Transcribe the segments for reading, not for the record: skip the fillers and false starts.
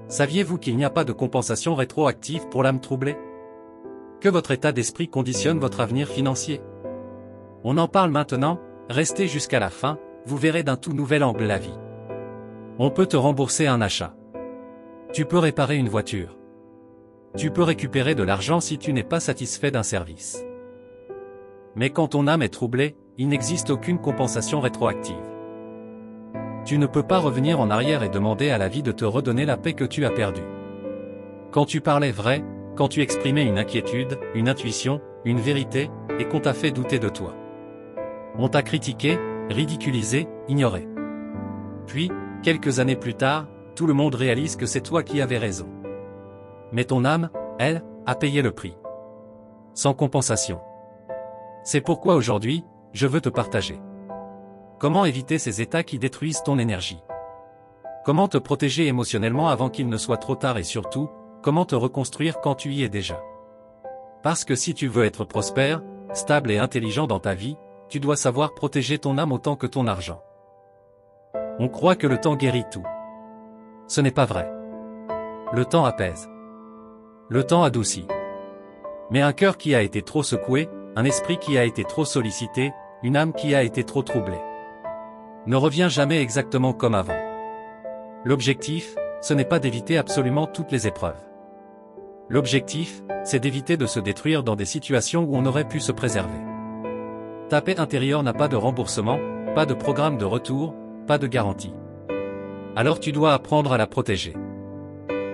Saviez-vous qu'il n'y a pas de compensation rétroactive pour l'âme troublée? Que votre état d'esprit conditionne votre avenir financier? On en parle maintenant, restez jusqu'à la fin, vous verrez d'un tout nouvel angle la vie. On peut te rembourser un achat. Tu peux réparer une voiture. Tu peux récupérer de l'argent si tu n'es pas satisfait d'un service. Mais quand ton âme est troublée, il n'existe aucune compensation rétroactive. Tu ne peux pas revenir en arrière et demander à la vie de te redonner la paix que tu as perdue. Quand tu parlais vrai, quand tu exprimais une inquiétude, une intuition, une vérité, et qu'on t'a fait douter de toi. On t'a critiqué, ridiculisé, ignoré. Puis, quelques années plus tard, tout le monde réalise que c'est toi qui avais raison. Mais ton âme, elle, a payé le prix. Sans compensation. C'est pourquoi aujourd'hui, je veux te partager. Comment éviter ces états qui détruisent ton énergie? Comment te protéger émotionnellement avant qu'il ne soit trop tard et surtout, comment te reconstruire quand tu y es déjà? Parce que si tu veux être prospère, stable et intelligent dans ta vie, tu dois savoir protéger ton âme autant que ton argent. On croit que le temps guérit tout. Ce n'est pas vrai. Le temps apaise. Le temps adoucit. Mais un cœur qui a été trop secoué, un esprit qui a été trop sollicité, une âme qui a été trop troublée, ne revient jamais exactement comme avant. L'objectif, ce n'est pas d'éviter absolument toutes les épreuves. L'objectif, c'est d'éviter de se détruire dans des situations où on aurait pu se préserver. Ta paix intérieure n'a pas de remboursement, pas de programme de retour, pas de garantie. Alors tu dois apprendre à la protéger.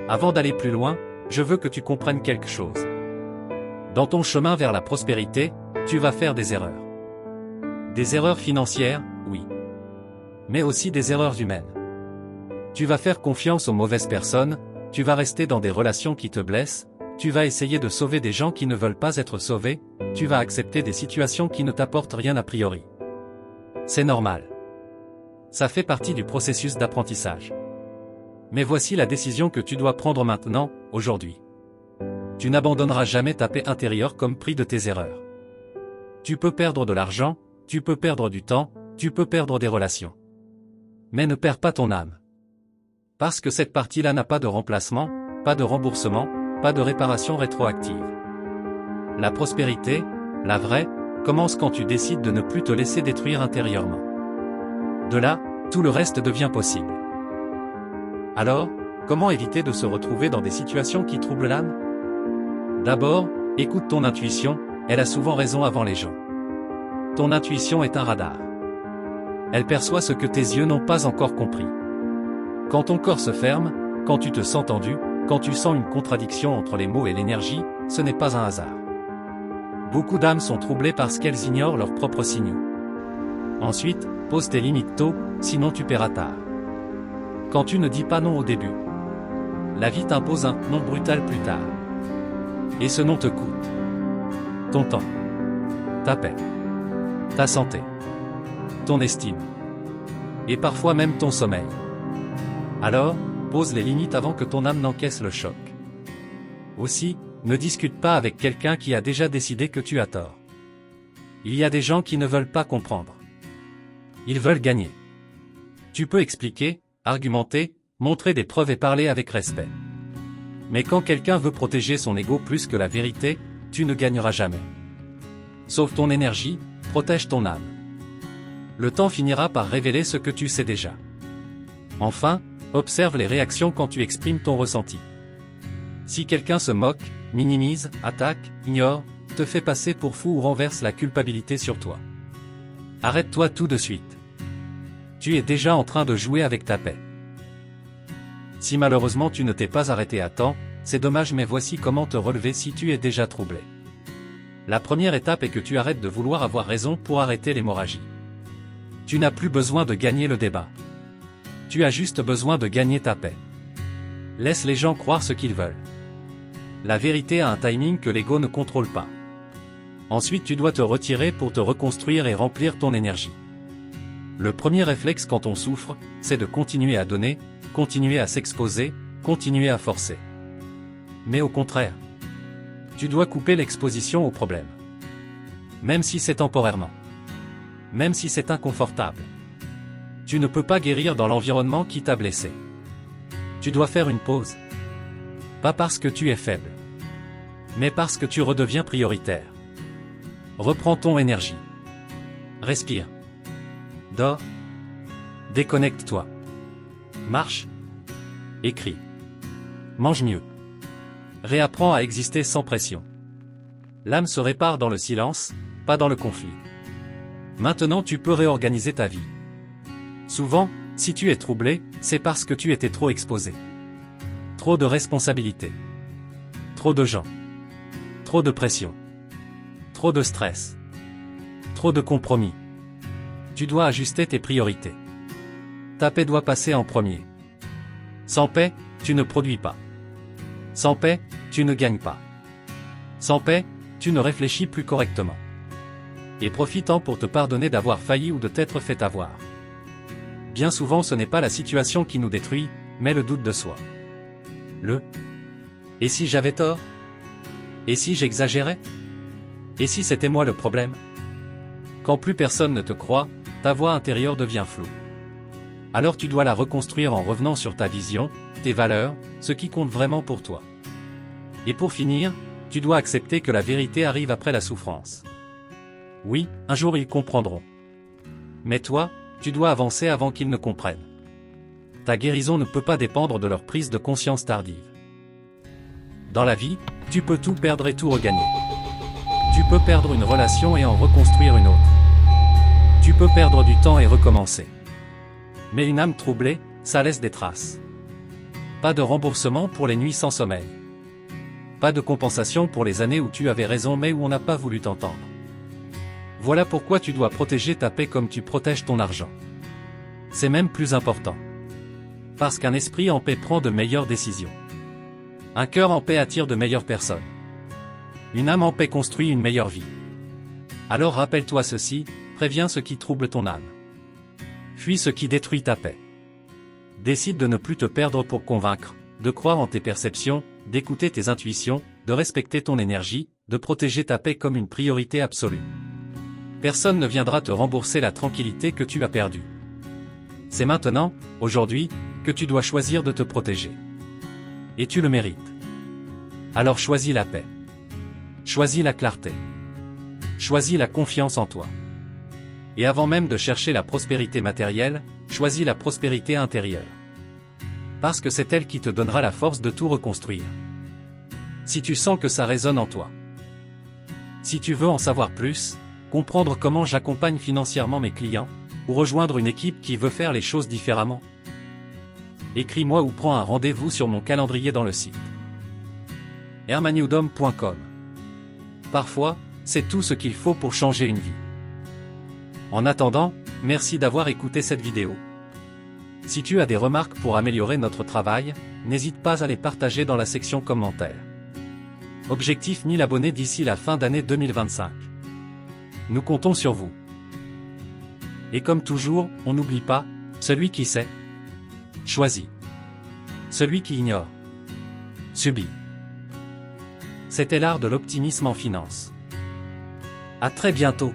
Avant d'aller plus loin, je veux que tu comprennes quelque chose. Dans ton chemin vers la prospérité, tu vas faire des erreurs. Des erreurs financières, oui. Mais aussi des erreurs humaines. Tu vas faire confiance aux mauvaises personnes, tu vas rester dans des relations qui te blessent, tu vas essayer de sauver des gens qui ne veulent pas être sauvés, tu vas accepter des situations qui ne t'apportent rien a priori. C'est normal. Ça fait partie du processus d'apprentissage. Mais voici la décision que tu dois prendre maintenant, aujourd'hui. Tu n'abandonneras jamais ta paix intérieure comme prix de tes erreurs. Tu peux perdre de l'argent, tu peux perdre du temps, tu peux perdre des relations. Mais ne perds pas ton âme. Parce que cette partie-là n'a pas de remplacement, pas de remboursement, pas de réparation rétroactive. La prospérité, la vraie, commence quand tu décides de ne plus te laisser détruire intérieurement. De là, tout le reste devient possible. Alors, comment éviter de se retrouver dans des situations qui troublent l'âme? D'abord, écoute ton intuition, elle a souvent raison avant les gens. Ton intuition est un radar. Elle perçoit ce que tes yeux n'ont pas encore compris. Quand ton corps se ferme, quand tu te sens tendu, quand tu sens une contradiction entre les mots et l'énergie, ce n'est pas un hasard. Beaucoup d'âmes sont troublées parce qu'elles ignorent leurs propres signaux. Ensuite, pose tes limites tôt, sinon tu paieras tard. Quand tu ne dis pas non au début, la vie t'impose un non brutal plus tard. Et ce non te coûte ton temps, ta paix, ta santé, ton estime, et parfois même ton sommeil. Alors, pose les limites avant que ton âme n'encaisse le choc. Aussi, ne discute pas avec quelqu'un qui a déjà décidé que tu as tort. Il y a des gens qui ne veulent pas comprendre. Ils veulent gagner. Tu peux expliquer, argumenter, montrer des preuves et parler avec respect. Mais quand quelqu'un veut protéger son ego plus que la vérité, tu ne gagneras jamais. Sauve ton énergie, protège ton âme. Le temps finira par révéler ce que tu sais déjà. Enfin, observe les réactions quand tu exprimes ton ressenti. Si quelqu'un se moque, minimise, attaque, ignore, te fait passer pour fou ou renverse la culpabilité sur toi, arrête-toi tout de suite. Tu es déjà en train de jouer avec ta paix. Si malheureusement tu ne t'es pas arrêté à temps, c'est dommage, mais voici comment te relever si tu es déjà troublé. La première étape est que tu arrêtes de vouloir avoir raison pour arrêter l'hémorragie. Tu n'as plus besoin de gagner le débat. Tu as juste besoin de gagner ta paix. Laisse les gens croire ce qu'ils veulent. La vérité a un timing que l'ego ne contrôle pas. Ensuite tu dois te retirer pour te reconstruire et remplir ton énergie. Le premier réflexe quand on souffre, c'est de continuer à donner, continuer à s'exposer, continuer à forcer. Mais au contraire, tu dois couper l'exposition au problème. Même si c'est temporairement. Même si c'est inconfortable. Tu ne peux pas guérir dans l'environnement qui t'a blessé. Tu dois faire une pause. Pas parce que tu es faible, mais parce que tu redeviens prioritaire. Reprends ton énergie. Respire. Dors. Déconnecte-toi. Marche. Écris. Mange mieux. Réapprends à exister sans pression. L'âme se répare dans le silence, pas dans le conflit. Maintenant tu peux réorganiser ta vie. Souvent, si tu es troublé, c'est parce que tu étais trop exposé. Trop de responsabilités. Trop de gens. Trop de pression. Trop de stress. Trop de compromis. Tu dois ajuster tes priorités. Ta paix doit passer en premier. Sans paix, tu ne produis pas. Sans paix, tu ne gagnes pas. Sans paix, tu ne réfléchis plus correctement. Et profitant pour te pardonner d'avoir failli ou de t'être fait avoir. Bien souvent ce n'est pas la situation qui nous détruit, mais le doute de soi. « Et si j'avais tort ? Et si j'exagérais ? Et si c'était moi le problème ?» Quand plus personne ne te croit, ta voix intérieure devient floue. Alors tu dois la reconstruire en revenant sur ta vision, tes valeurs, ce qui compte vraiment pour toi. Et pour finir, tu dois accepter que la vérité arrive après la souffrance. Oui, un jour ils comprendront. Mais toi, tu dois avancer avant qu'ils ne comprennent. Ta guérison ne peut pas dépendre de leur prise de conscience tardive. Dans la vie, tu peux tout perdre et tout regagner. Tu peux perdre une relation et en reconstruire une autre. Tu peux perdre du temps et recommencer. Mais une âme troublée, ça laisse des traces. Pas de remboursement pour les nuits sans sommeil. Pas de compensation pour les années où tu avais raison mais où on n'a pas voulu t'entendre. Voilà pourquoi tu dois protéger ta paix comme tu protèges ton argent. C'est même plus important. Parce qu'un esprit en paix prend de meilleures décisions. Un cœur en paix attire de meilleures personnes. Une âme en paix construit une meilleure vie. Alors rappelle-toi ceci, préviens ce qui trouble ton âme. Fuis ce qui détruit ta paix. Décide de ne plus te perdre pour convaincre, de croire en tes perceptions, d'écouter tes intuitions, de respecter ton énergie, de protéger ta paix comme une priorité absolue. Personne ne viendra te rembourser la tranquillité que tu as perdue. C'est maintenant, aujourd'hui, que tu dois choisir de te protéger. Et tu le mérites. Alors choisis la paix. Choisis la clarté. Choisis la confiance en toi. Et avant même de chercher la prospérité matérielle, choisis la prospérité intérieure. Parce que c'est elle qui te donnera la force de tout reconstruire. Si tu sens que ça résonne en toi. Si tu veux en savoir plus, comprendre comment j'accompagne financièrement mes clients, ou rejoindre une équipe qui veut faire les choses différemment, écris-moi ou prends un rendez-vous sur mon calendrier dans le site hermaniudom.com. Parfois, c'est tout ce qu'il faut pour changer une vie. En attendant, merci d'avoir écouté cette vidéo. Si tu as des remarques pour améliorer notre travail, n'hésite pas à les partager dans la section commentaires. Objectif 1000 abonnés d'ici la fin d'année 2025. Nous comptons sur vous. Et comme toujours, on n'oublie pas, celui qui sait, choisit. Celui qui ignore, subit. C'était l'art de l'optimisme en finance. À très bientôt.